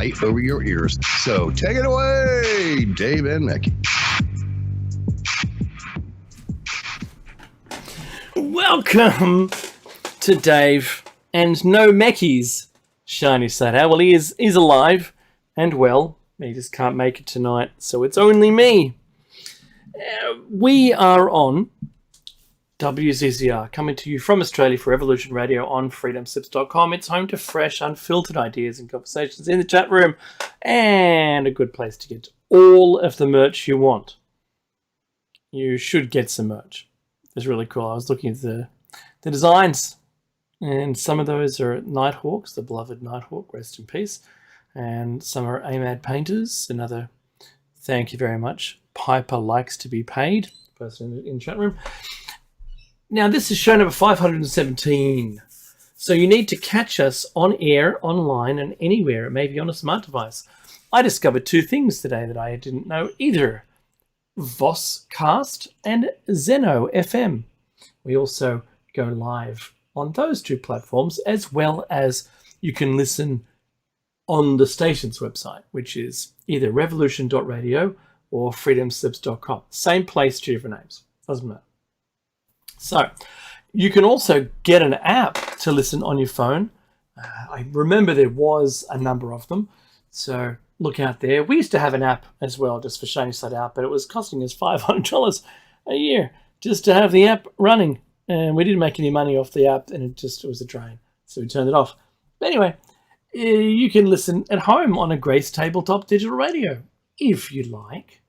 right over your ears. So take it away, Dave and Mackie. Welcome to Dave and no Mackie's Shiny Side Out. Well, he's alive and well. He just can't make it tonight, so it's only me. We are on WZZR, coming to you from Australia for Evolution Radio on freedomslips.com. It's home to fresh, unfiltered ideas and conversations in the chat room, and a good place to get all of the merch you want. You should get some merch. It's really cool. I was looking at the designs, and some of those are Nighthawks, the beloved Nighthawk, rest in peace, and some are AMAD painters. Another thank you very much. Piper likes to be paid, person in the chat room. Now, this is show number 517. So you need to catch us on air, online, and anywhere. It may be on a smart device. I discovered two things today that I didn't know either. Voscast and Zeno FM. We also go live on those two platforms, as well as you can listen on the station's website, which is either revolution.radio or freedomslips.com. Same place, two different names. Doesn't matter. So, you can also get an app to listen on your phone. I remember there was a number of them, so look out there. We used to have an app as well, just for Shiny Side Out, but it was costing us $500 a year just to have the app running, and we didn't make any money off the app, and it was a drain, so we turned it off. But anyway, you can listen at home on a Grace Tabletop Digital Radio, if you like.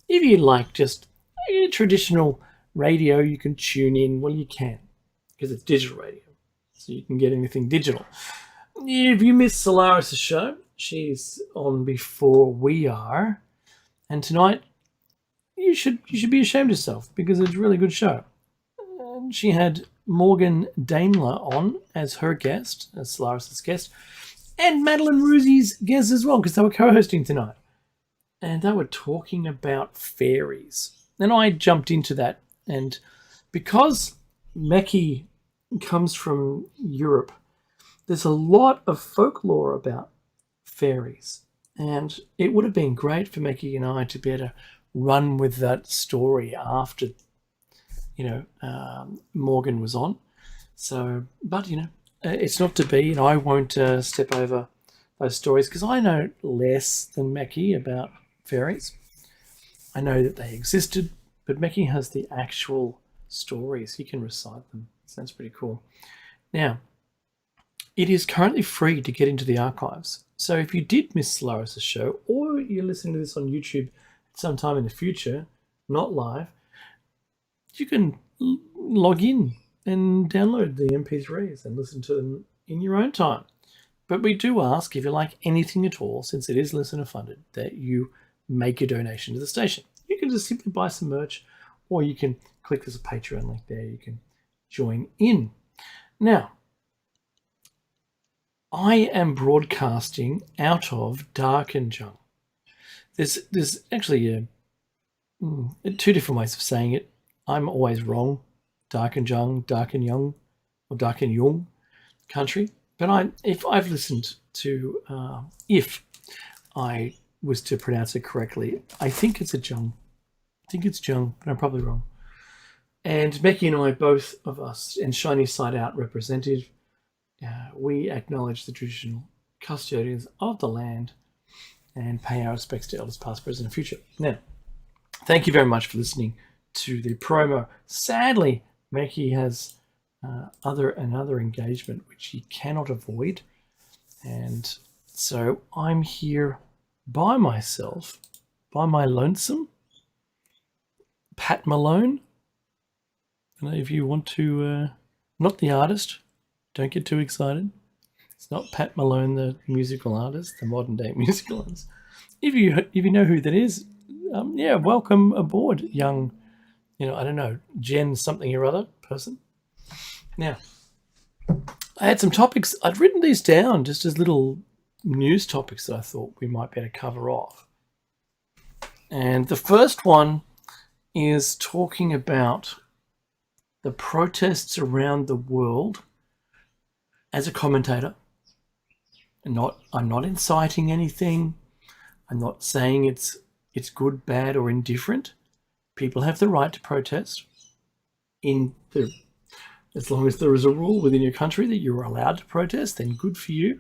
If you like just a traditional radio, you can tune in. Well, you can, because it's digital radio, so you can get anything digital. If you missed Solaris' show, she's on before we are, and tonight you should be ashamed of yourself, because it's a really good show. And she had Morgan Daimler on as her guest, as Solaris' guest, and Madeline Ruzi's guest as well, because they were co-hosting tonight, and they were talking about fairies. And I jumped into that. And because Mackie comes from Europe, there's a lot of folklore about fairies. And it would have been great for Mackie and I to be able to run with that story after, Morgan was on. So, but, it's not to be, and I won't step over those stories because I know less than Mackie about fairies. I know that they existed, but Mackie has the actual stories. He can recite them. Sounds pretty cool. Now, it is currently free to get into the archives. So if you did miss Solaris' show, or you're listening to this on YouTube sometime in the future, not live, you can log in and download the MP3s and listen to them in your own time. But we do ask, if you like anything at all, since it is listener funded, that you make a donation to the station. You can just simply buy some merch, or you can click there's a Patreon link there. You can join in. Now, I am broadcasting out of Darkinjung. There's actually two different ways of saying it. I'm always wrong. Darkinjung, or Darkinjung country. But if I was to pronounce it correctly, I think it's Jung, but I'm probably wrong. And Mackie and I, both of us, and Shiny Side Out representative, we acknowledge the traditional custodians of the land and pay our respects to elders past, present, and future. Now, thank you very much for listening to the promo. Sadly, Mackie has another engagement which he cannot avoid, and so I'm here by myself, by my lonesome. Pat Malone. And if you want to, not the artist, don't get too excited. It's not Pat Malone, the musical artist, the modern day musical artist. If you know who that is, welcome aboard, young, I don't know, Jen something or other person. Now, I had some topics. I'd written these down just as little news topics that I thought we might be able to cover off. And the first one is talking about the protests around the world as a commentator I'm not inciting anything. I'm not saying it's good, bad, or indifferent. People have the right to protest as long as there is a rule within your country that you're allowed to protest, then good for you.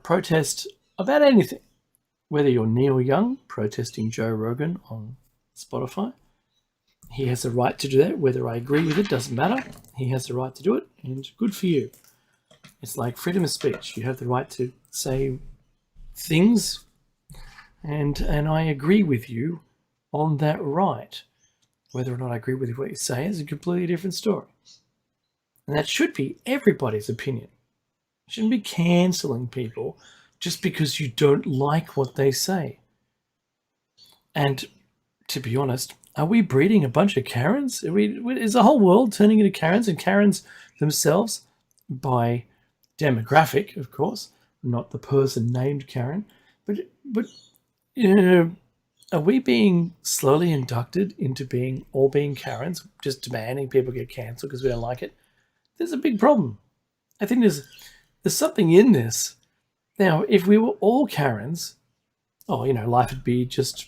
Protest about anything, whether you're Neil Young protesting Joe Rogan on Spotify. He has the right to do that. Whether I agree with it doesn't matter. He has the right to do it, and good for you. It's like freedom of speech. You have the right to say things, and I agree with you on that right. Whether or not I agree with what you say is a completely different story. And that should be everybody's opinion. You shouldn't be cancelling people just because you don't like what they say. And to be honest, are we breeding a bunch of Karens? Is the whole world turning into Karens, and Karens themselves by demographic, of course, not the person named Karen, but are we being slowly inducted into all being Karens, just demanding people get cancelled because we don't like it? There's a big problem. I think there's something in this. Now, if we were all Karens, life would be just,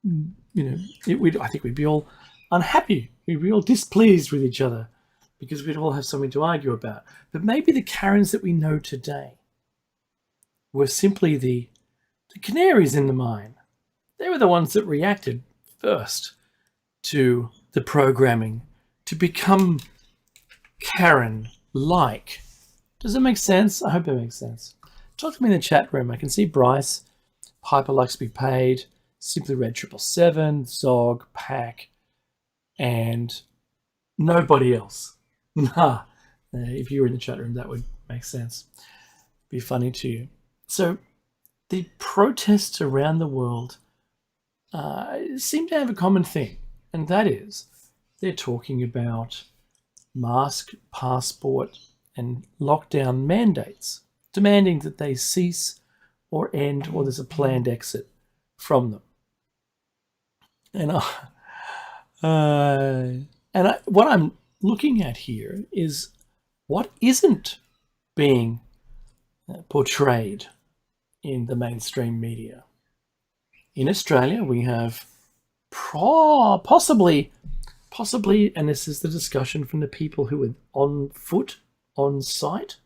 I think we'd be all unhappy. We'd be all displeased with each other because we'd all have something to argue about. But maybe the Karens that we know today were simply the canaries in the mine. They were the ones that reacted first to the programming to become Karen-like. Does it make sense? I hope it makes sense. Talk to me in the chat room. I can see Bryce, Piper Likes to Be Paid, Simply Red 777, Zog, Pack, and nobody else. Nah. If you were in the chat room, that would make sense. Be funny to you. So the protests around the world seem to have a common theme, and that is they're talking about mask, passport, and lockdown mandates, demanding that they cease or end, or there's a planned exit from them. And what I'm looking at here is what isn't being portrayed in the mainstream media. In Australia, we have possibly, and this is the discussion from the people who are on foot, on site,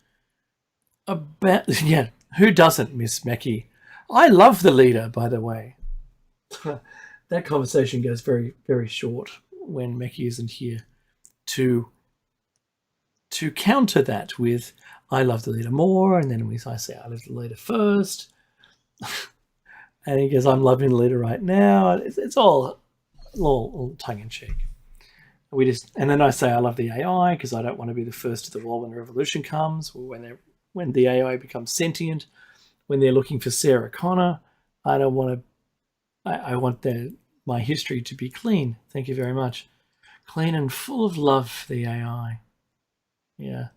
about, who doesn't miss Mecki? I love the leader, by the way. That conversation goes very, very short when Mecki isn't here to counter that with, I love the leader more, and then I say, I love the leader first. And he goes, I'm loving the leader right now. It's all tongue-in-cheek. And then I say I love the AI because I don't want to be the first of the war when the revolution comes, or when the AI becomes sentient, when they're looking for Sarah Connor. I don't want to. I want my history to be clean. Thank you very much. Clean and full of love for the AI. Yeah,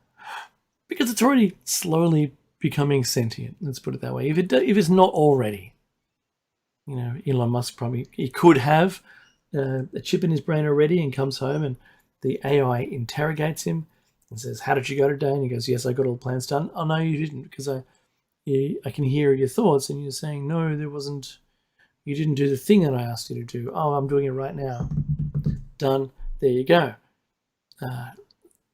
because it's already slowly becoming sentient. Let's put it that way. If it's not already, Elon Musk he could have a chip in his brain already, and comes home and the AI interrogates him and says, how did you go today? And he goes, yes, I got all the plans done. Oh, no, you didn't, because I can hear your thoughts, and you're saying, no, you didn't do the thing that I asked you to do. Oh, I'm doing it right now. Done. There you go.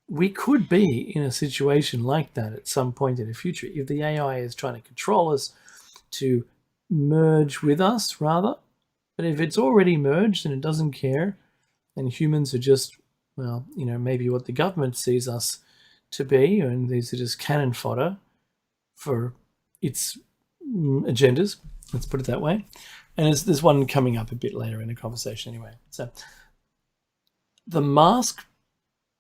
We could be in a situation like that at some point in the future if the AI is trying to control us, to merge with us, rather. But if it's already merged and it doesn't care, and humans are just, maybe what the government sees us to be, and these are just cannon fodder for its agendas, let's put it that way. And there's one coming up a bit later in the conversation anyway. So the mask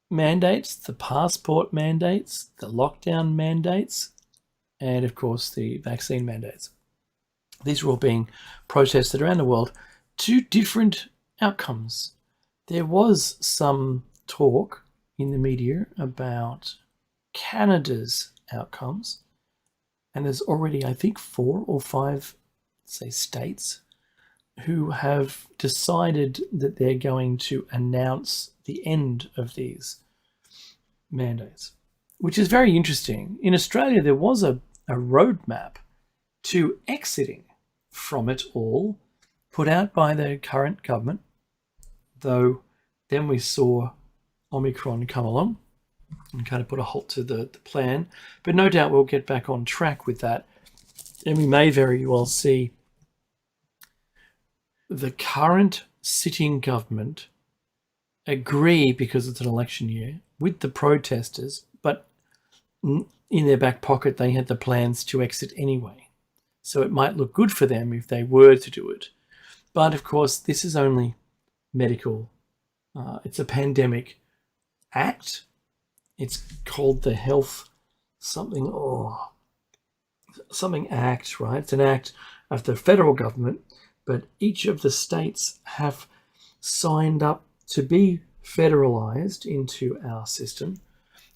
mandates, the passport mandates, the lockdown mandates, and of course the vaccine mandates. These are all being protested around the world to different outcomes. There was some talk in the media about Canada's outcomes, and there's already, I think, 4 or 5, states who have decided that they're going to announce the end of these mandates, which is very interesting. In Australia, there was a a roadmap to exiting from it all, put out by the current government, though then we saw Omicron come along and kind of put a halt to the plan. But no doubt we'll get back on track with that. And we may very well see the current sitting government agree, because it's an election year, with the protesters, but in their back pocket they had the plans to exit anyway. So it might look good for them if they were to do it. But of course, this is only medical. It's a pandemic act. It's called the Health something Act, right? It's an act of the federal government, but each of the states have signed up to be federalized into our system,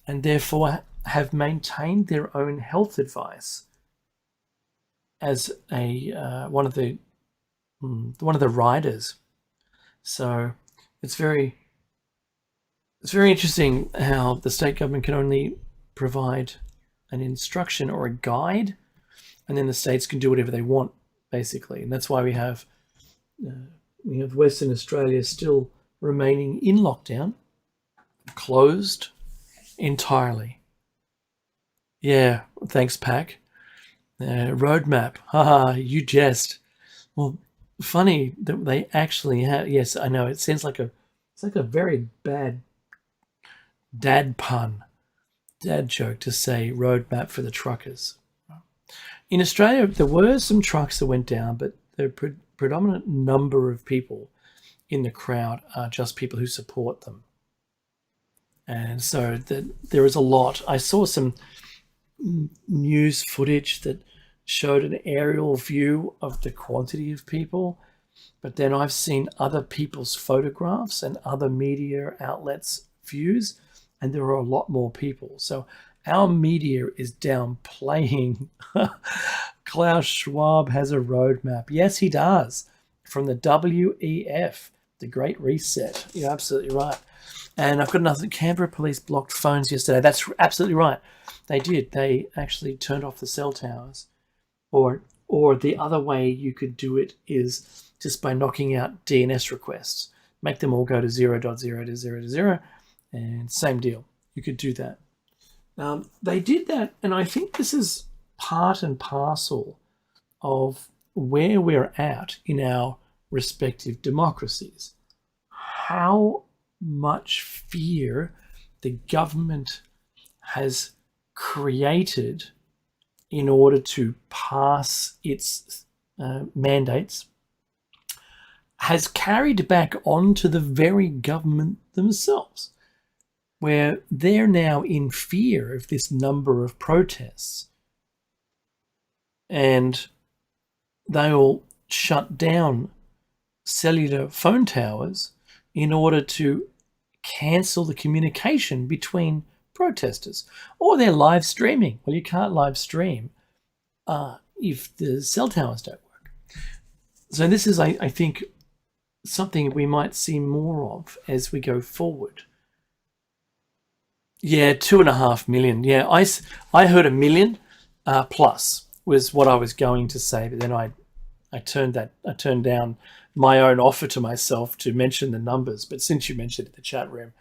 and therefore have maintained their own health advice as one of the riders. So it's very interesting how the state government can only provide an instruction or a guide, and then the states can do whatever they want, basically. And that's why we have Western Australia still remaining in lockdown, closed entirely. Yeah, thanks, Pack. Roadmap. Haha, you jest. Well, funny that they actually have. Yes, I know. It sounds like it's like a very bad dad joke to say roadmap for the truckers. In Australia, there were some trucks that went down, but the predominant number of people in the crowd are just people who support them. And so there is a lot. I saw some news footage that showed an aerial view of the quantity of people, but then I've seen other people's photographs and other media outlets' views, and there are a lot more people. So our media is downplaying Klaus Schwab has a roadmap. Yes, he does. From the WEF, the Great Reset. You're absolutely right. And I've got another. Canberra police blocked phones yesterday. That's absolutely right. They did. They actually turned off the cell towers. Or the other way you could do it is just by knocking out DNS requests. Make them all go to 0.0 to 0 to 0. And same deal. You could do that. They did that, and I think this is part and parcel of where we're at in our respective democracies. How much fear the government has created in order to pass its mandates has carried back onto the very government themselves, where they're now in fear of this number of protests, and they'll shut down cellular phone towers in order to cancel the communication between protesters. Or they're live streaming. Well, you can't live stream if the cell towers don't work. So this is, I think, something we might see more of as we go forward. Yeah, 2.5 million. Yeah, I heard 1 million plus was what I was going to say, but then I turned down my own offer to myself to mention the numbers. But since you mentioned it in the chat room,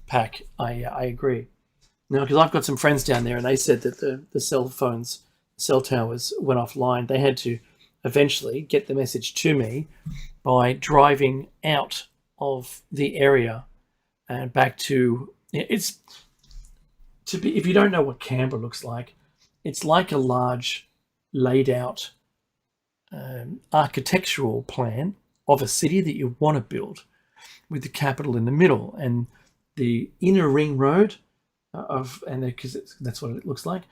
Pack, I agree. Now, because I've got some friends down there, and they said that the cell towers went offline. They had to eventually get the message to me by driving out of the area and back to if you don't know what Canberra looks like, it's like a large laid out architectural plan of a city that you want to build, with the capital in the middle and the inner ring road because that's what it looks like,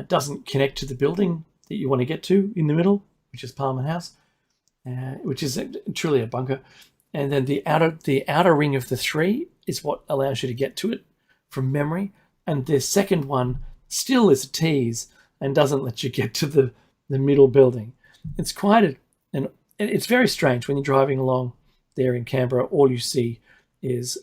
doesn't connect to the building that you want to get to in the middle, which is Parliament House, which is truly a bunker. And then the outer ring of the three is what allows you to get to it from memory. And the second one still is a tease and doesn't let you get to the middle building. It's quite and it's very strange when you're driving along there in Canberra. All you see is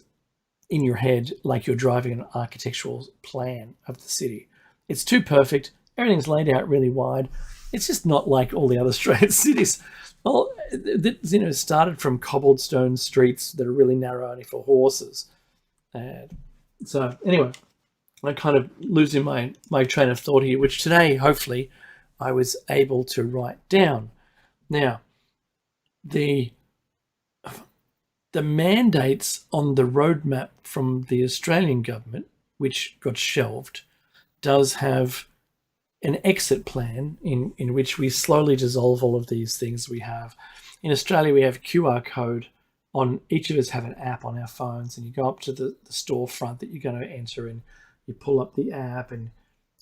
in your head like you're driving an architectural plan of the city. It's too perfect Everything's laid out really wide. It's just not like all the other Australian cities. Well, it started from cobblestone streets that are really narrow only for horses. And so anyway, I'm kind of losing my train of thought here, which today, hopefully, I was able to write down. Now, the mandates on the roadmap from the Australian government, which got shelved, does have an exit plan in which we slowly dissolve all of these things we have. In Australia, we have a QR code on, each of us have an app on our phones, and you go up to the storefront that you're going to enter in, you pull up the app and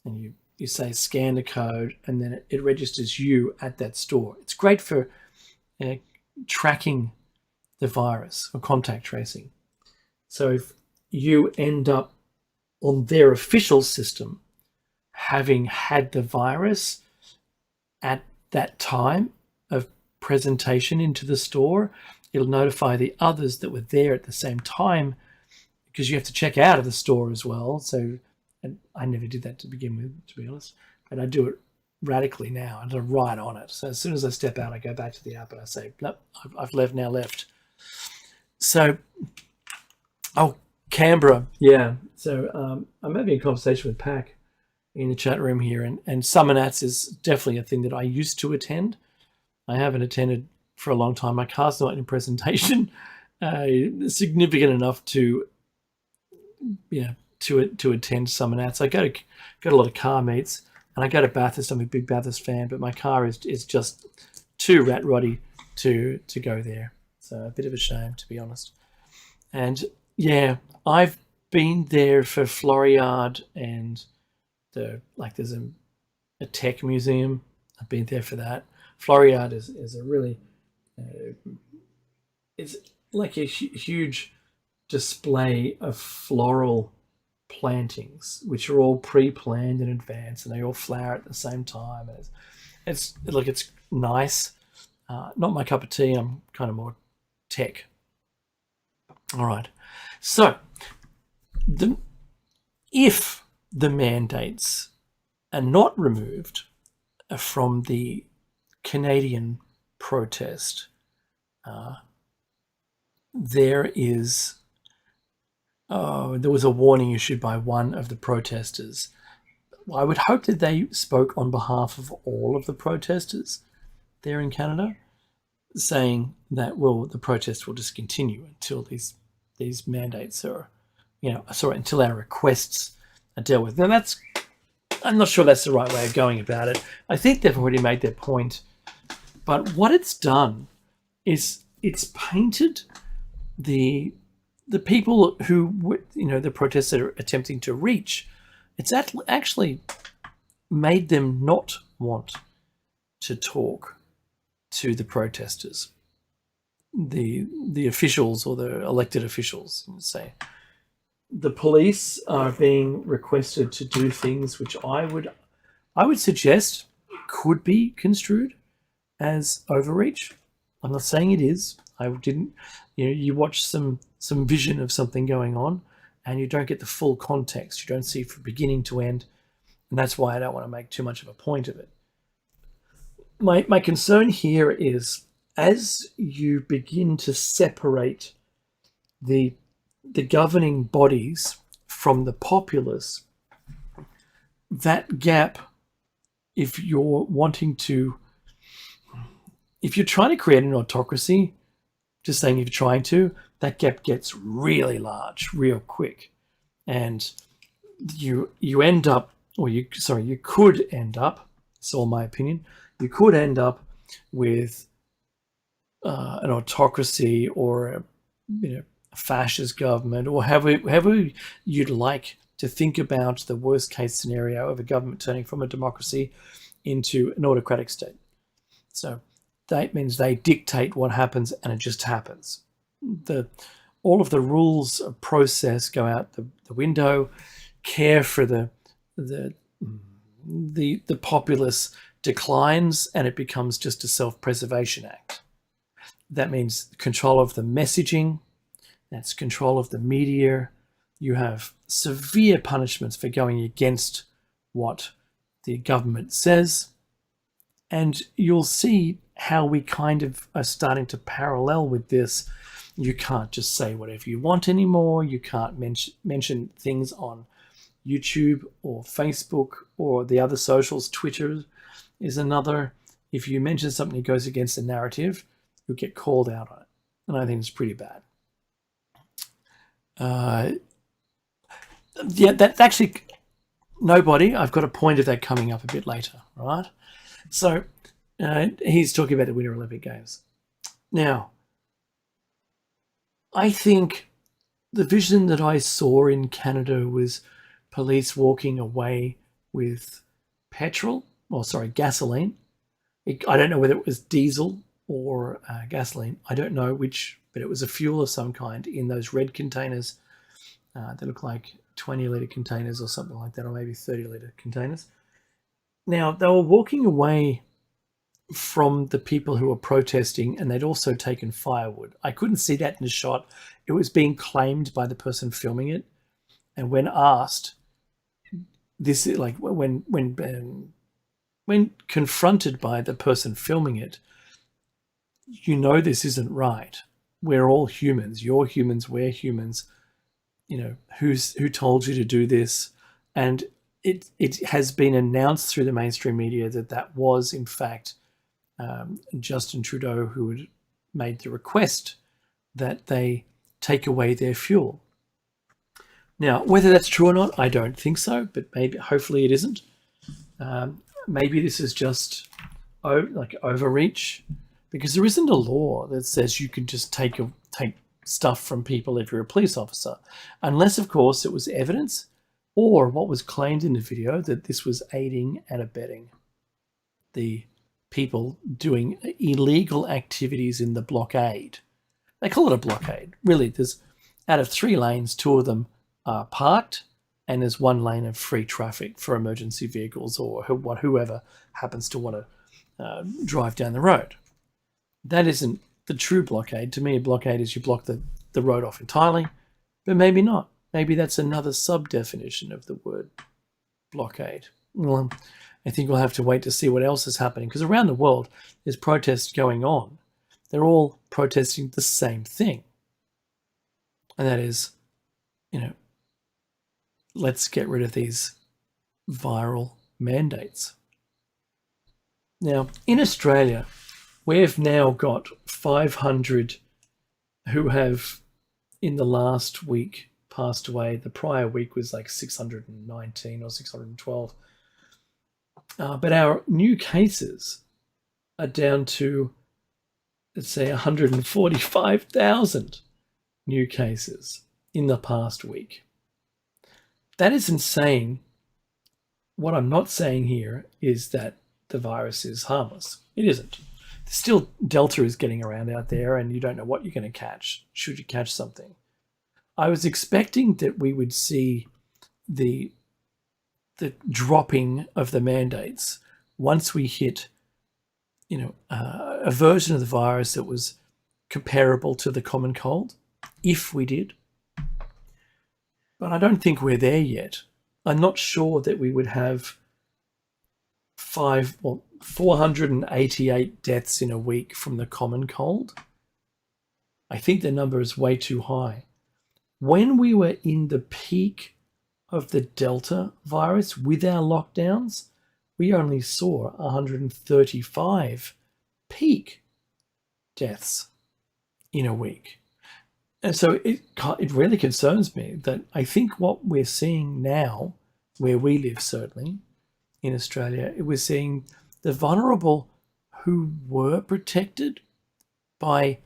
you say scan the code, and then it registers you at that store. It's great for tracking the virus or contact tracing. So if you end up on their official system having had the virus at that time of presentation into the store, it'll notify the others that were there at the same time, because you have to check out of the store as well. So, and I never did that to begin with, to be honest, but I do it radically now. I do it right on it. So as soon as I step out, I go back to the app and I say, nope, I've left. So, Canberra, yeah. So I'm having a conversation with Pac in the chat room here, and Summonats is definitely a thing that I used to attend. I haven't attended for a long time. My car's not in presentation significant enough to attend Summonats. I go to a lot of car meets, and I go to Bathurst. I'm a big Bathurst fan, but my car is just too rat roddy to go there. So a bit of a shame, to be honest. And yeah, I've been there for Floriade and there's a tech museum. I've been there for that. Floriade is a really it's like a huge display of floral plantings, which are all pre-planned in advance, and they all flower at the same time. And it's nice. Not my cup of tea. I'm kind of more tech. All right. So, if the mandates are not removed from the Canadian protest, there was a warning issued by one of the protesters. I would hope that they spoke on behalf of all of the protesters there in Canada, saying that, well, the protest will just continue until these mandates are, until our requests are dealt with. Now I'm not sure that's the right way of going about it. I think they've already made their point, but what it's done is it's painted the people who, the protesters are attempting to reach. It's actually made them not want to talk to the protesters, the officials or the elected officials, say. The police are being requested to do things which I would suggest could be construed as overreach. I'm not saying it is. I didn't. You watch some vision of something going on, and you don't get the full context. You don't see from beginning to end, and that's why I don't want to make too much of a point of it. My concern here is, as you begin to separate the governing bodies from the populace, that gap, if you're trying to create an autocracy, just saying if you're trying to, that gap gets really large real quick. And you could end up, it's all my opinion, you could end up with an autocracy or a fascist government, or however you'd like to think about the worst case scenario of a government turning from a democracy into an autocratic state. So that means they dictate what happens, and it just happens. All of the rules of process go out the window. Care for the populace declines, and it becomes just a self-preservation act. That means control of the messaging. That's control of the media. You have severe punishments for going against what the government says, and you'll see how we kind of are starting to parallel with this. You can't just say whatever you want anymore. You can't mention things on YouTube or Facebook or the other socials. Twitter is another. If you mention something that goes against the narrative, you'll get called out on it. And I think it's pretty bad. Yeah, that's actually nobody. I've got a point of that coming up a bit later, right? So he's talking about the Winter Olympic Games. Now, I think the vision that I saw in Canada was police walking away with gasoline. I don't know whether it was diesel or gasoline. I don't know which, but it was a fuel of some kind in those red containers that look like 20-litre containers or something like that, or maybe 30-litre containers. Now, they were walking away from the people who were protesting, and they'd also taken firewood. I couldn't see that in the shot. It was being claimed by the person filming it. And when asked, this is like when confronted by the person filming it, you know this isn't right. We're all humans. You're humans. We're humans. You know, who told you to do this? And it has been announced through the mainstream media that was, in fact, Justin Trudeau who had made the request that they take away their fuel. Now, whether that's true or not, I don't think so, but hopefully it isn't. Maybe this is just like overreach, because there isn't a law that says you can just take stuff from people if you're a police officer, unless, of course, it was evidence or what was claimed in the video that this was aiding and abetting the people doing illegal activities in the blockade. They call it a blockade. Really, there's out of 3 lanes, 2 of them are parked, and there's 1 lane of free traffic for emergency vehicles or whoever happens to want to drive down the road. That isn't the true blockade. To me, a blockade is you block the road off entirely, but maybe not. Maybe that's another sub-definition of the word blockade. Well, I think we'll have to wait to see what else is happening, because around the world there's protests going on. They're all protesting the same thing. And that is, let's get rid of these viral mandates. Now, in Australia, we've now got 500 who have, in the last week, passed away. The prior week was like 619 or 612. But our new cases are down to, let's say, 145,000 new cases in the past week. That is insane. What I'm not saying here is that the virus is harmless. It isn't. Still, Delta is getting around out there, and you don't know what you're going to catch, should you catch something. I was expecting that we would see the dropping of the mandates once we hit, a version of the virus that was comparable to the common cold, if we did. But I don't think we're there yet. I'm not sure that we would have 488 deaths in a week from the common cold. I think the number is way too high. When we were in the peak of the Delta virus with our lockdowns, we only saw 135 peak deaths in a week. And so it really concerns me that I think what we're seeing now, where we live certainly, in Australia, we're seeing the vulnerable who were protected by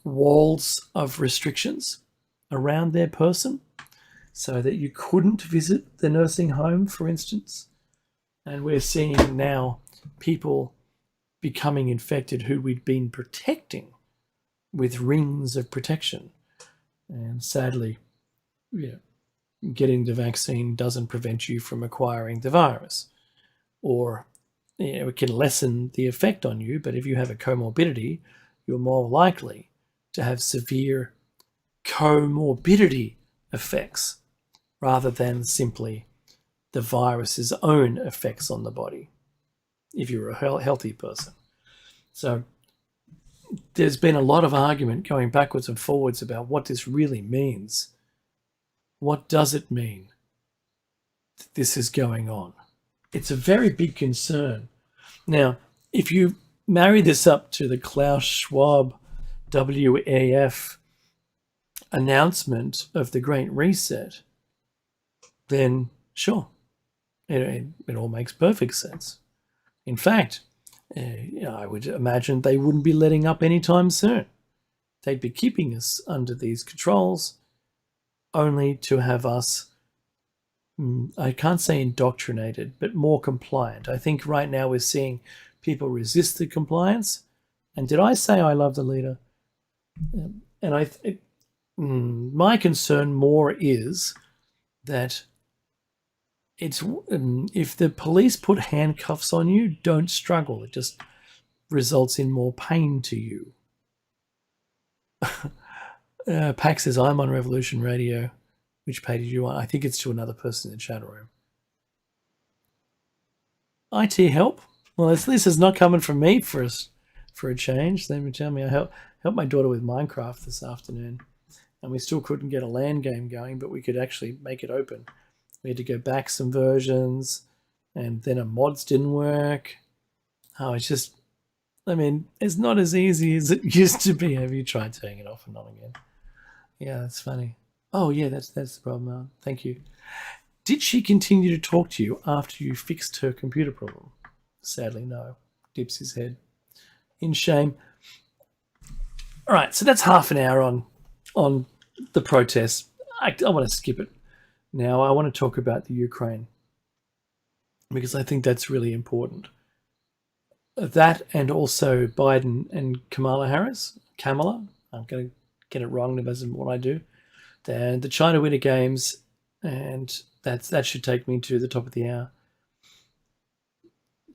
walls of restrictions around their person, so that you couldn't visit the nursing home, for instance. And we're seeing now people becoming infected who we'd been protecting with rings of protection. And sadly, getting the vaccine doesn't prevent you from acquiring the virus. Or it can lessen the effect on you, but if you have a comorbidity, you're more likely to have severe comorbidity effects rather than simply the virus's own effects on the body if you're a healthy person. So there's been a lot of argument going backwards and forwards about what this really means. What does it mean that this is going on? It's a very big concern. Now, if you marry this up to the Klaus Schwab WEF announcement of the Great Reset, then sure, it all makes perfect sense. In fact, I would imagine they wouldn't be letting up anytime soon. They'd be keeping us under these controls only to have us, I can't say indoctrinated, but more compliant. I think right now we're seeing people resist the compliance. And did I say I love the leader? And my concern more is that it's if the police put handcuffs on you, don't struggle. It just results in more pain to you. Pax says, I'm on Revolution Radio. Which page did you want? I think it's to another person in the chat room. IT help? Well, this is not coming from me for a change. They tell me I helped my daughter with Minecraft this afternoon, and we still couldn't get a LAN game going, but we could actually make it open. We had to go back some versions, and then our mods didn't work. Oh, it's just, it's not as easy as it used to be. Have you tried turning it off and on again? Yeah, that's funny. Oh, yeah, that's the problem. Thank you. Did she continue to talk to you after you fixed her computer problem? Sadly, no. Dips his head. In shame. All right, so that's half an hour on the protests. I want to skip it now. I want to talk about the Ukraine because I think that's really important. That and also Biden and Kamala Harris. Kamala, I'm going to get it wrong. That isn't what I do. And the China Winter Games, and that should take me to the top of the hour.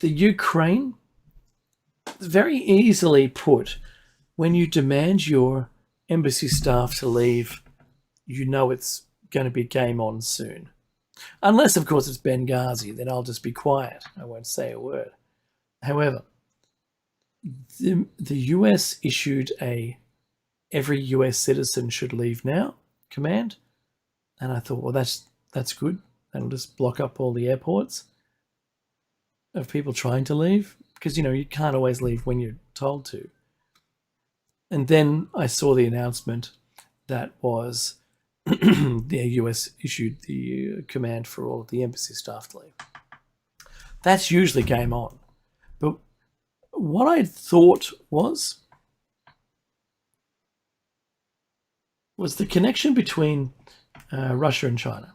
The Ukraine, very easily put, when you demand your embassy staff to leave, you know it's going to be game on soon. Unless, of course, it's Benghazi, then I'll just be quiet. I won't say a word. However, the US issued every US citizen should leave now command, and I thought, well, that's good. That'll just block up all the airports of people trying to leave, because you can't always leave when you're told to. And then I saw the announcement that was the US issued the command for all of the embassy staff to leave. That's usually game on. But what I thought was the connection between Russia and China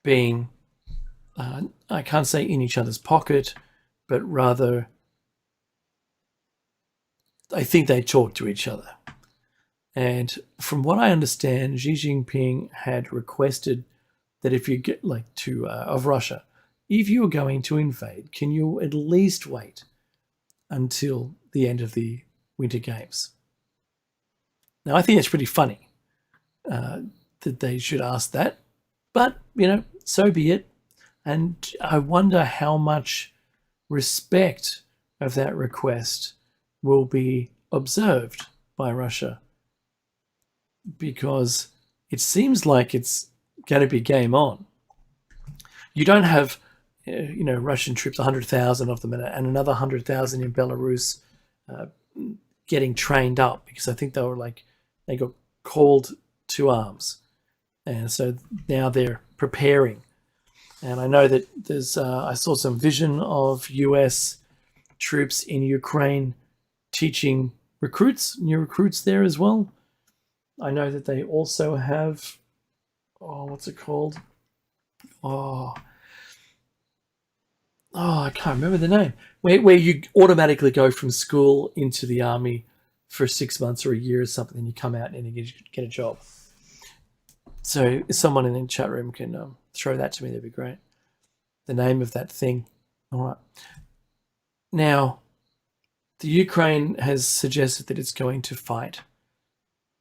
being, I can't say in each other's pocket, but rather I think they talk to each other. And from what I understand, Xi Jinping had requested that if you get of Russia, if you are going to invade, can you at least wait until the end of the Winter Games? Now, I think it's pretty funny that they should ask that, but so be it. And I wonder how much respect of that request will be observed by Russia, because it seems like it's going to be game on. You don't have Russian troops, 100,000 of them, and another 100,000 in Belarus getting trained up, because I think they got called to arms, and so now they're preparing. And I know that there's I saw some vision of US troops in Ukraine teaching new recruits there as well. I know that they also have, what's it called? I can't remember the name. Where you automatically go from school into the army for 6 months or a year or something, and you come out and you get a job. So if someone in the chat room can throw that to me, that'd be great. The name of that thing. All right. Now, the Ukraine has suggested that it's going to fight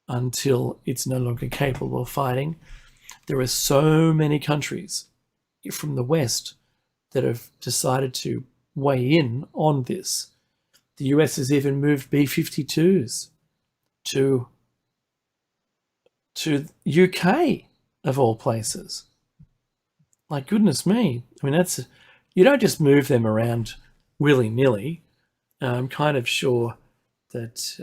until it's no longer capable of fighting. There are so many countries from the West that have decided to weigh in on this. The US has even moved B-52s to UK, of all places. Like, goodness me. I mean, you don't just move them around willy-nilly. I'm kind of sure that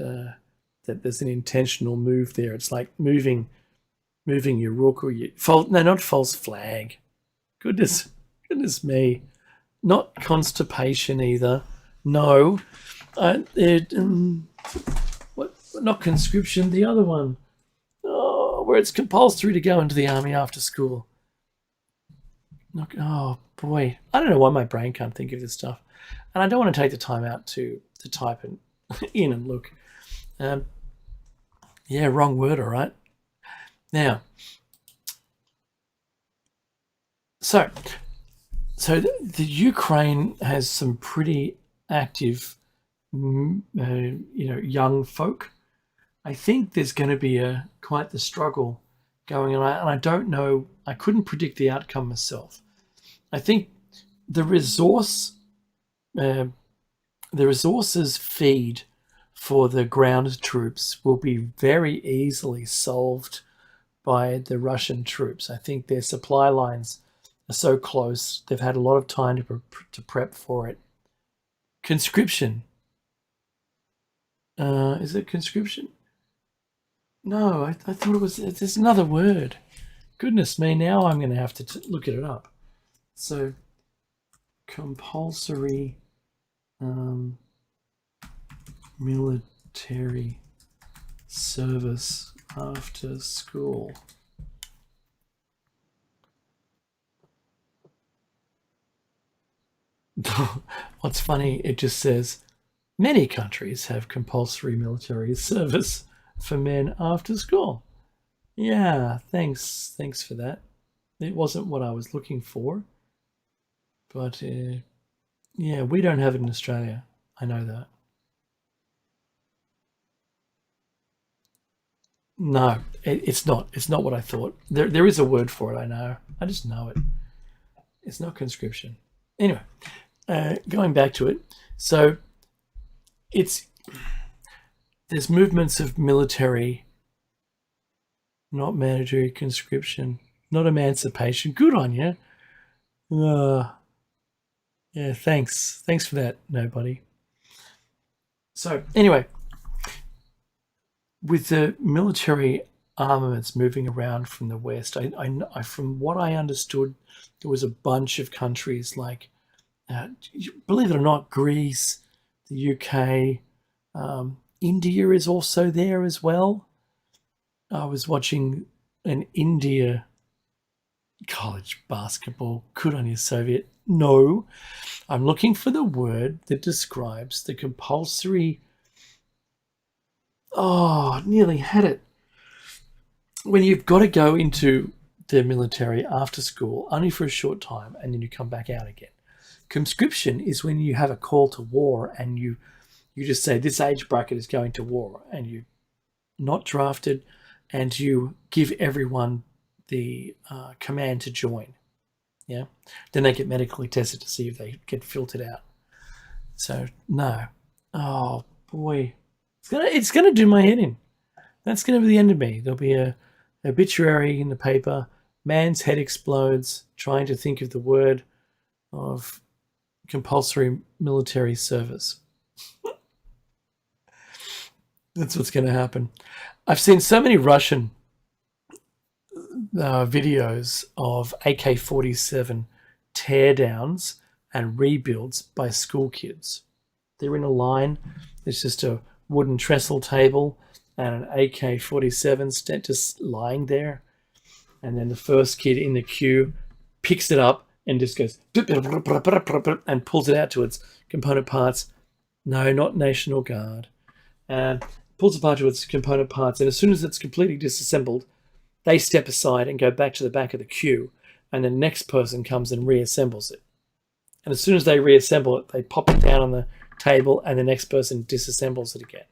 that there's an intentional move there. It's like moving your rook or not false flag. Goodness me. Not constipation either. No. Not conscription. The other one. Oh, where it's compulsory to go into the army after school. Oh boy, I don't know why my brain can't think of this stuff, and I don't want to take the time out to type it in and look. Yeah, wrong word. All right. Now, so the Ukraine has some pretty active, young folk. I think there's going to be quite the struggle going on, and I don't know. I couldn't predict the outcome myself. I think the resources feed for the ground troops will be very easily solved by the Russian troops. I think their supply lines are so close; they've had a lot of time to prep for it. Conscription. Is it conscription? No, I thought it was. There's another word. Goodness me! Now I'm going to have to look it up. So, compulsory military service after school. What's funny? It just says many countries have compulsory military service for men after school. Yeah, thanks for that. It wasn't what I was looking for, but yeah, we don't have it in Australia. I know that. No, it's not. It's not what I thought. There is a word for it. I know. I just know it. It's not conscription. Anyway, going back to it. So there's movements of military, not mandatory conscription, not emancipation. Good on you. Yeah, thanks. Thanks for that, nobody. So anyway, with the military armaments moving around from the West, I from what I understood, there was a bunch of countries like, believe it or not, Greece, the UK, India is also there as well. I was watching an India college basketball. Good on you, Soviet. No, I'm looking for the word that describes the compulsory. Oh, nearly had it. When you've got to go into the military after school, only for a short time, and then you come back out again. Conscription is when you have a call to war and you just say this age bracket is going to war, and you're not drafted, and you give everyone the command to join. Yeah, then they get medically tested to see if they get filtered out. So no, oh boy, it's gonna do my head in. That's gonna be the end of me. There'll be a obituary in the paper. Man's head explodes trying to think of the word of compulsory military service. That's what's going to happen. I've seen so many Russian videos of AK-47 teardowns and rebuilds by school kids. They're in a line. There's just a wooden trestle table and an AK-47 just lying there. And then the first kid in the queue picks it up and just goes and pulls it out to its component parts. No, not National Guard. And pulls it apart to its component parts. And as soon as it's completely disassembled, they step aside and go back to the back of the queue. And the next person comes and reassembles it. And as soon as they reassemble it, they pop it down on the table and the next person disassembles it again.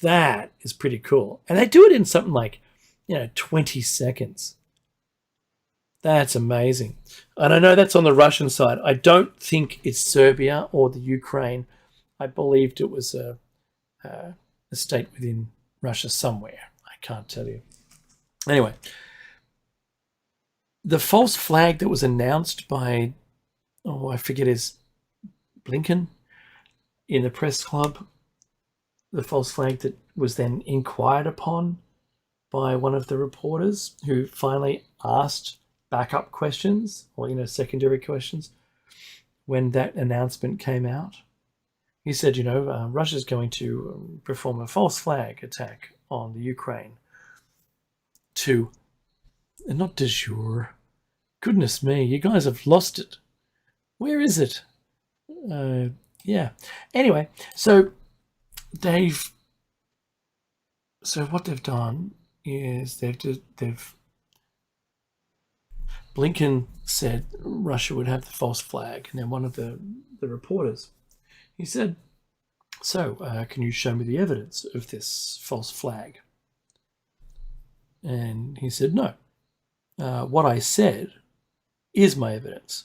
That is pretty cool. And they do it in something like, 20 seconds. That's amazing. And I know that's on the Russian side. I don't think it's Serbia or the Ukraine. I believed it was a state within Russia somewhere. I can't tell you. Anyway, the false flag that was announced by, I forget his, Blinken in the press club, the false flag that was then inquired upon by one of the reporters who finally asked backup questions or, secondary questions when that announcement came out. He said, Russia's going to perform a false flag attack on the Ukraine not de jure. Goodness me, you guys have lost it. Where is it? Yeah. Anyway, so what they've done is Blinken said Russia would have the false flag, and then one of the reporters, he said, can you show me the evidence of this false flag? And he said, no. What I said is my evidence.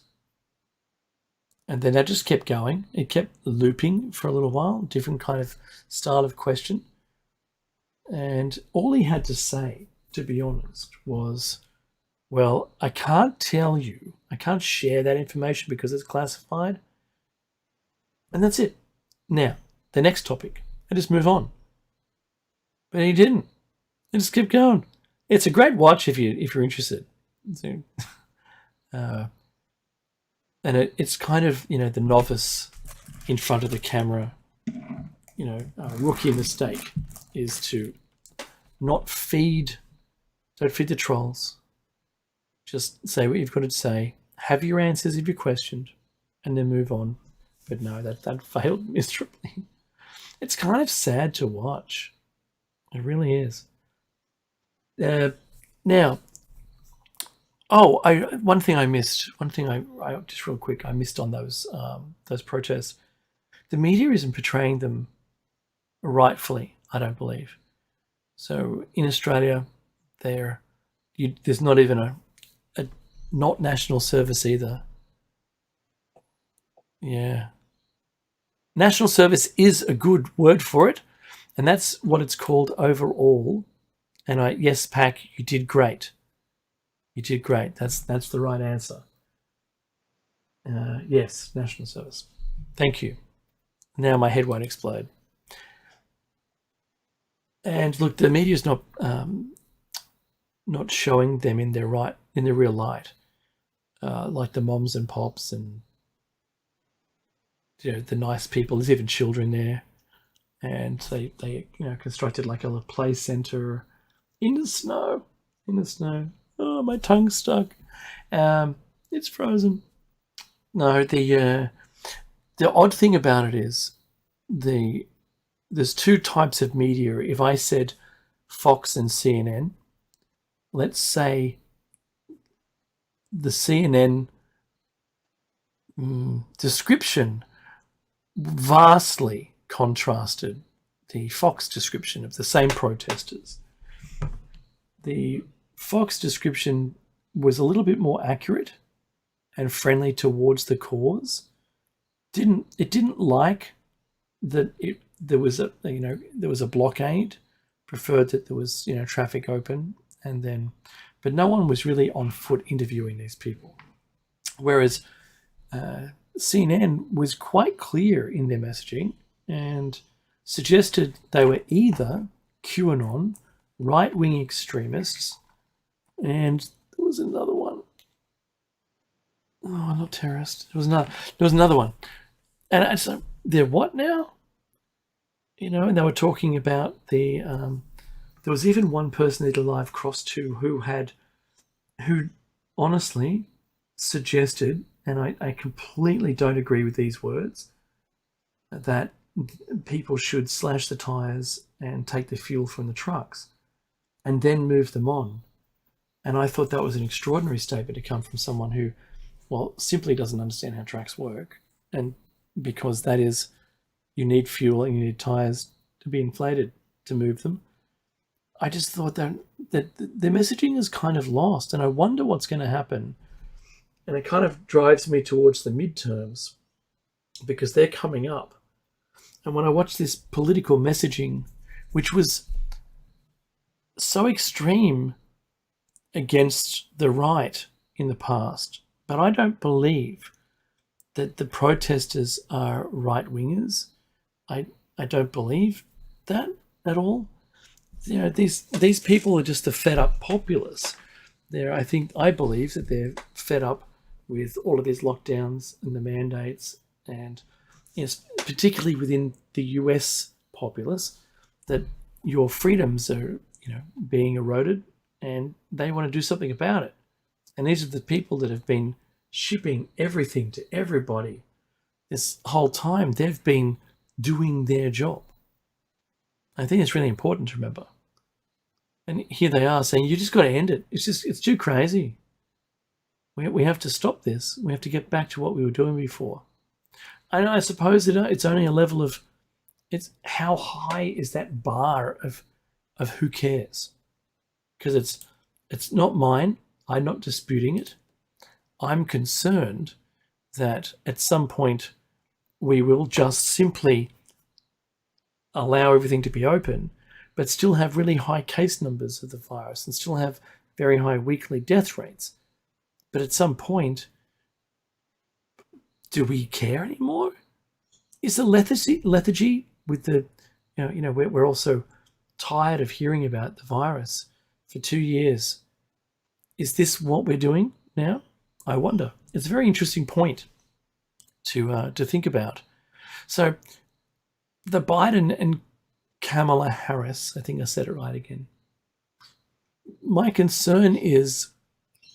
And then that just kept going. It kept looping for a little while, different kind of style of question. And all he had to say, to be honest, was, well, I can't tell you. I can't share that information because it's classified. And that's it. Now, the next topic. I just move on. But he didn't. He just kept going. It's a great watch if you're interested. So, and it's kind of, the novice in front of the camera, rookie mistake is to don't feed the trolls. Just say what you've got to say, have your answers if you're questioned, and then move on. But no, that failed miserably. It's kind of sad to watch. It really is. Now, one thing I missed. One thing I just real quick I missed on those protests. The media isn't portraying them rightfully, I don't believe. So in Australia, there's not even a not national service either. Yeah. National service is a good word for it, and that's what it's called overall. And yes, Pac, you did great. You did great. That's the right answer. Yes, national service. Thank you. Now my head won't explode. And look, the media's not showing them in their real light, like the moms and pops and the nice people. There's even children there, and they constructed like a little play center in the snow. Oh, my tongue's stuck. It's frozen. No, the odd thing about it is there's two types of media. If I said Fox and CNN, let's say the CNN description vastly contrasted the Fox description of the same protesters. The Fox description was a little bit more accurate and friendly towards the cause. It didn't like that there was a blockade, preferred that there was traffic open, but no one was really on foot interviewing these people. Whereas CNN was quite clear in their messaging and suggested they were either QAnon, right-wing extremists, and there was another one. Oh, not terrorist. There was another one. And I said, they're what now? And they were talking about there was even one person they did a live cross to who honestly suggested, and I completely don't agree with these words, that people should slash the tires and take the fuel from the trucks and then move them on. And I thought that was an extraordinary statement to come from someone who, simply doesn't understand how tracks work. And because that is, you need fuel and you need tires to be inflated to move them. I just thought that that the messaging is kind of lost, and I wonder what's going to happen. And it kind of drives me towards the midterms because they're coming up. And when I watch this political messaging, which was so extreme against the right in the past, but I don't believe that the protesters are right-wingers. I don't believe that at all. You know, these people are just the fed-up populace. I believe that they're fed up with all of these lockdowns and the mandates, and particularly within the US populace, that your freedoms are being eroded, and they want to do something about it. And these are the people that have been shipping everything to everybody this whole time. They've been doing their job. I think it's really important to remember. And here they are saying, you just got to end it. It's too crazy. We have to stop this. We have to get back to what we were doing before. And I suppose it's only a level of, it's how high is that bar of who cares? Because it's not mine. I'm not disputing it. I'm concerned that at some point we will just simply allow everything to be open, but still have really high case numbers of the virus and still have very high weekly death rates. But at some point, do we care anymore? Is the lethargy with the, we're also tired of hearing about the virus for 2 years. Is this what we're doing now? I wonder. It's a very interesting point to think about. So the Biden and Kamala Harris, I think I said it right again. My concern is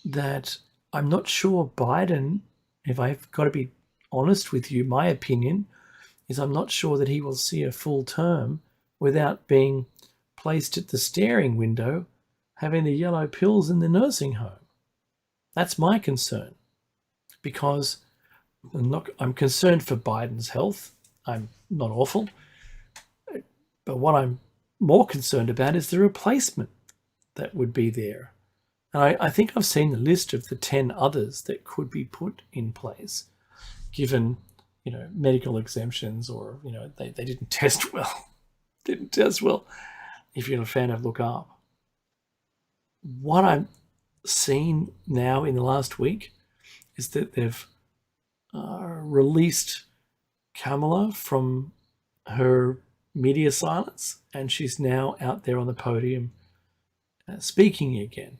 that I'm not sure Biden, if I've got to be honest with you, my opinion is I'm not sure that he will see a full term without being placed at the staring window, having the yellow pills in the nursing home. That's my concern, because I'm concerned for Biden's health. I'm not awful. But what I'm more concerned about is the replacement that would be there. And I think I've seen the list of the 10 others that could be put in place, given, medical exemptions, or, they didn't test well. Didn't test well. If you're a fan of Look Up. What I've seen now in the last week is that they've released Kamala from her media silence, and she's now out there on the podium speaking again.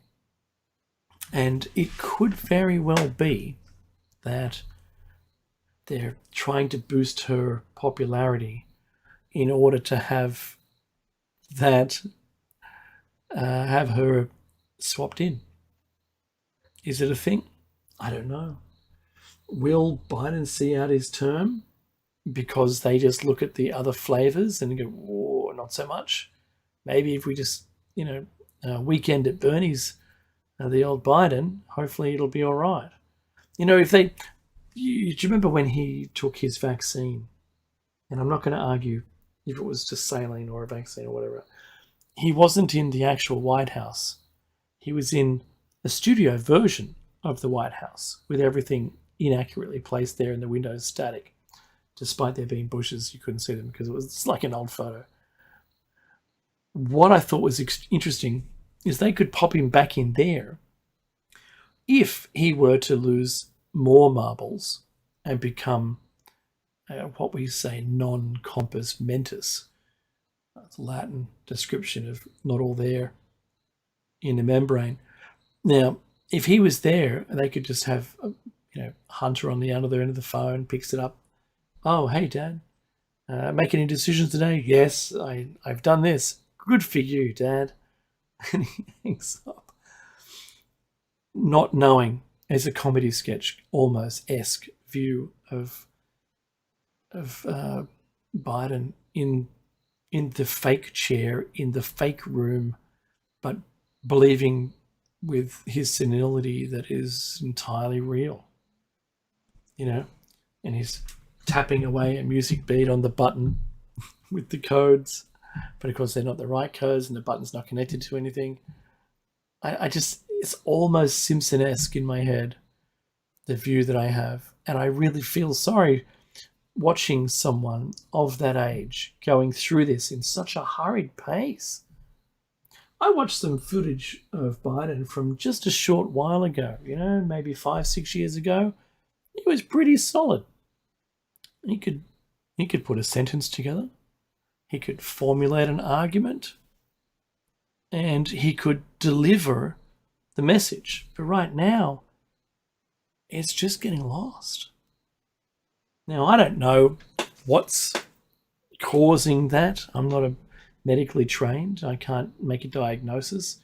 And it could very well be that they're trying to boost her popularity in order to have that have her swapped in. Is it a thing? I don't know. Will Biden see out his term because they just look at the other flavors and go, "Whoa, not so much"? Maybe if we just, weekend at Bernie's, the old Biden, hopefully it'll be all right. If they, do you remember when he took his vaccine? And I'm not going to argue if it was just saline or a vaccine or whatever. He wasn't in the actual White House. He was in a studio version of the White House with everything inaccurately placed there and the windows static. Despite there being bushes, you couldn't see them because it was like an old photo. What I thought was interesting is they could pop him back in there if he were to lose more marbles and become what we say non-compos mentis. That's a Latin description of not all there in the membrane. Now, if he was there, they could just have Hunter on the other end of the phone, picks it up. Oh, hey, Dad. Make any decisions today? Yes, I've done this. Good for you, Dad. And he hangs up. Not knowing, as a comedy sketch, almost-esque view of Biden in the fake chair, in the fake room, but believing with his senility that is entirely real. And he's tapping away a music beat on the button with the codes, but of course they're not the right codes and the button's not connected to anything. I just, it's almost Simpson-esque in my head, the view that I have. And I really feel sorry watching someone of that age going through this in such a hurried pace. I watched some footage of Biden from just a short while ago, maybe 5, 6 years ago. He was pretty solid. He could put a sentence together. He could formulate an argument. And he could deliver the message. But right now, it's just getting lost. Now, I don't know what's causing that. I'm not medically trained. I can't make a diagnosis.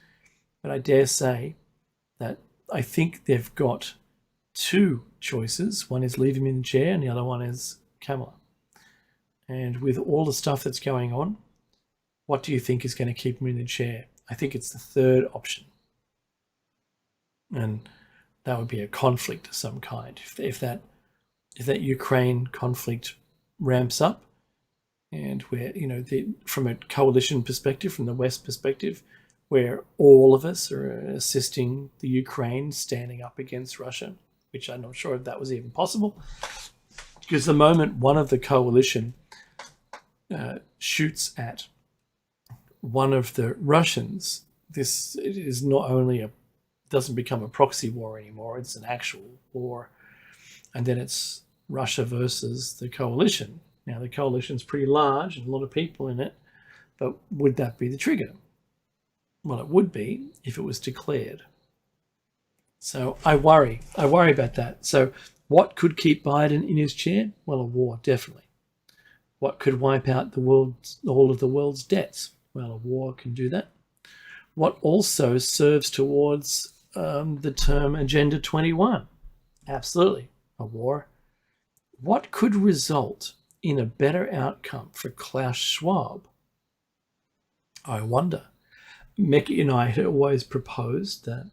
But I dare say that I think they've got two choices. One is leave him in the chair and the other one is Kamala. And with all the stuff that's going on, what do you think is going to keep him in the chair? I think it's the third option. And that would be a conflict of some kind. If that Ukraine conflict ramps up, and where, from a coalition perspective, from the West perspective, where all of us are assisting the Ukraine standing up against Russia, which I'm not sure if that was even possible, because the moment one of the coalition shoots at one of the Russians, this is not only doesn't become a proxy war anymore, it's an actual war. And then it's Russia versus the coalition. Now, the coalition's pretty large and a lot of people in it, but would that be the trigger? Well, it would be if it was declared. So I worry about that. So what could keep Biden in his chair? Well, a war, definitely. What could wipe out all of the world's debts? Well, a war can do that. What also serves towards the term Agenda 21? Absolutely, a war. What could result in a better outcome for Klaus Schwab? I wonder. Mecca and I had always proposed that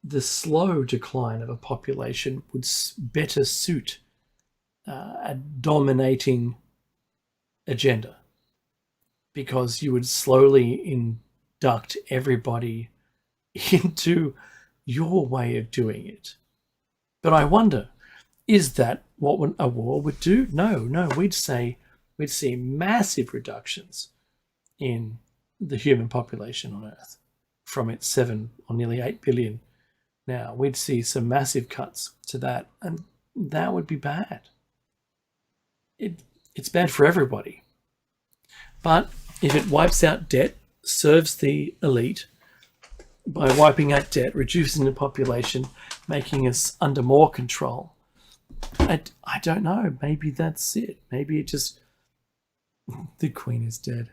the slow decline of a population would better suit a dominating agenda, because you would slowly induct everybody into your way of doing it. But I wonder, is that what a war would do? No, we'd see massive reductions in the human population on Earth from its 7 or nearly 8 billion now. We'd see some massive cuts to that, and that would be bad. It's bad for everybody. But if it wipes out debt, serves the elite by wiping out debt, reducing the population, making us under more control, I don't know. Maybe that's it. Maybe it just... The Queen is dead.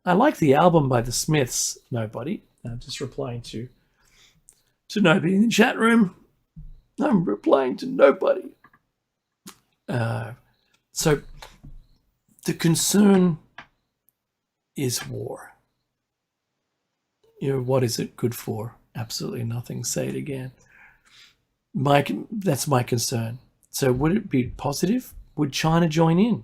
I like the album by the Smiths, Nobody. I'm just replying to nobody in the chat room. I'm replying to nobody. So the concern is war. What is it good for? Absolutely nothing. Say it again. That's my concern. So would it be positive? Would China join in?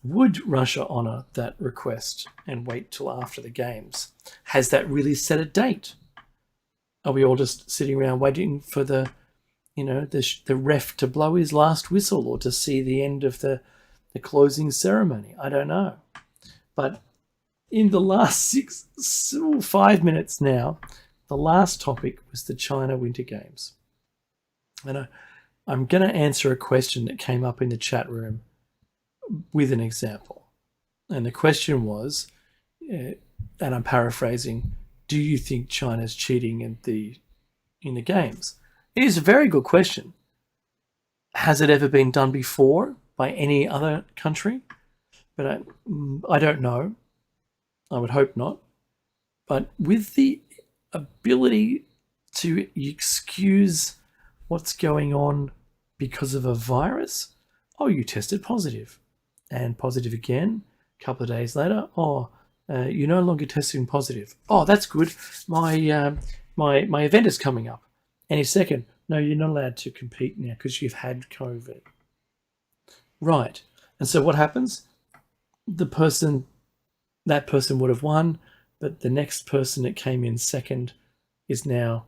Would Russia honour that request and wait till after the games? Has that really set a date? Are we all just sitting around waiting for the ref to blow his last whistle, or to see the end of the closing ceremony? I don't know. But in the last 5 minutes now, the last topic was the China Winter Games. And I'm going to answer a question that came up in the chat room with an example. And the question was, and I'm paraphrasing, do you think China's cheating in the games? It is a very good question. Has it ever been done before by any other country? But I don't know. I would hope not. But with the ability to excuse what's going on because of a virus, you tested positive. And positive again, a couple of days later, you're no longer testing positive. Oh, that's good. My event is coming up any second. No, you're not allowed to compete now because you've had COVID. Right. And so what happens? That person would have won, but the next person that came in second is now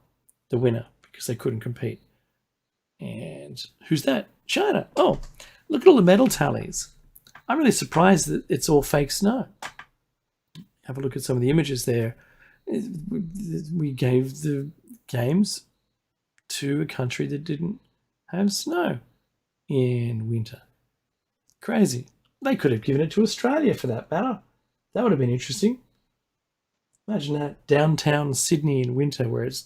the winner because they couldn't compete. And who's that? China. Oh, look at all the medal tallies. I'm really surprised that it's all fake snow. Have a look at some of the images there. We gave the games to a country that didn't have snow in winter. Crazy. They could have given it to Australia for that matter. That would have been interesting. Imagine that, downtown Sydney in winter where it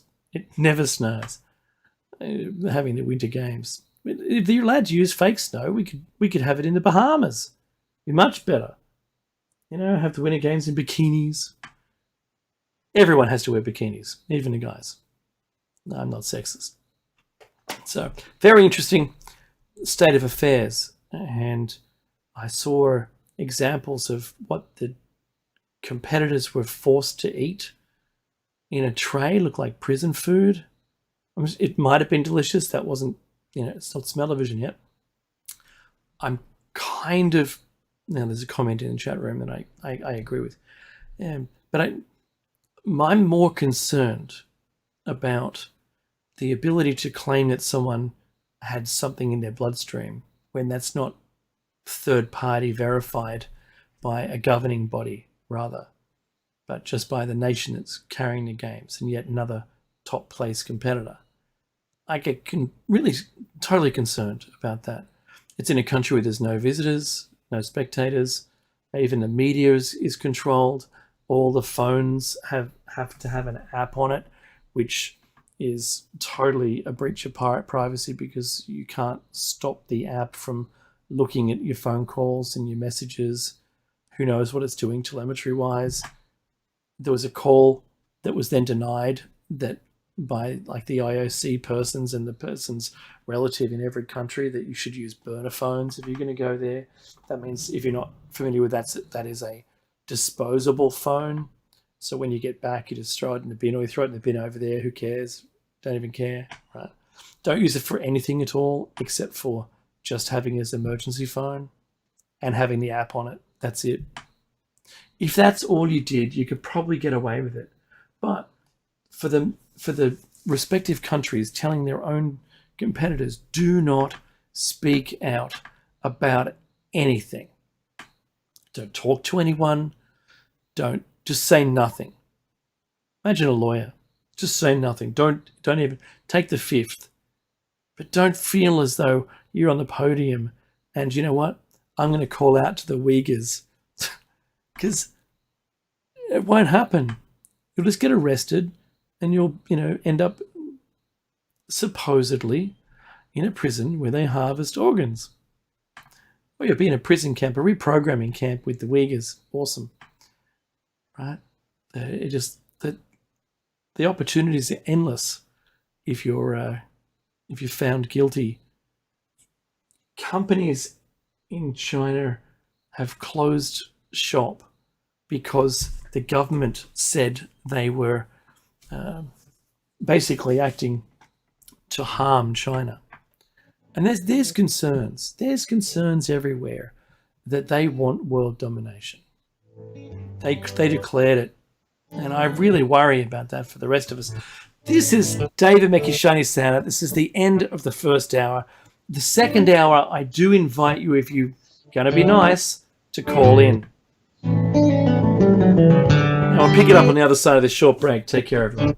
never snows, having the winter games. If you're allowed to use fake snow, we could have it in the Bahamas. Be much better. Have the winter games in bikinis. Everyone has to wear bikinis, even the guys. No, I'm not sexist. So, very interesting state of affairs. And I saw examples of what the competitors were forced to eat in a tray, looked like prison food. It might have been delicious. That wasn't, it's not smell-o-vision yet. I'm kind of, now there's a comment in the chat room that I agree with. But I'm more concerned about the ability to claim that someone had something in their bloodstream when that's not third-party verified by a governing body, rather, but just by the nation that's carrying the games and yet another top-place competitor. I get really totally concerned about that. It's in a country where there's no visitors, no spectators, even the media is controlled. All the phones have to have an app on it, which is totally a breach of privacy because you can't stop the app from looking at your phone calls and your messages. Who knows what it's doing telemetry-wise. There was a call that was then denied that by like the IOC persons and the person's relative in every country that you should use burner phones if you're going to go there. That means if you're not familiar with that is a disposable phone. So when you get back, you just throw it in the bin, or you throw it in the bin over there. Who cares? Don't even care, right? Don't use it for anything at all except for just having it as an emergency phone and having the app on it. That's it. If that's all you did, you could probably get away with it. But for the respective countries telling their own competitors, do not speak out about anything. Don't talk to anyone. Just say nothing. Imagine a lawyer. Just say nothing. Don't even take the fifth. But don't feel as though you're on the podium and you know what? I'm going to call out to the Uyghurs because it won't happen. You'll just get arrested and you'll, end up supposedly in a prison where they harvest organs. Or you'll be in a prison camp, a reprogramming camp with the Uyghurs. Awesome. Right? The opportunities are endless if you're found guilty. Companies in China have closed shop because the government said they were basically acting to harm China. And there's concerns. There's concerns everywhere that they want world domination. They declared it. And I really worry about that for the rest of us. This is David Mekishani Santa. This is the end of the first hour. The second hour, I do invite you, if you're going to be nice, to call in. I'll pick it up on the other side of this short break. Take care, everyone.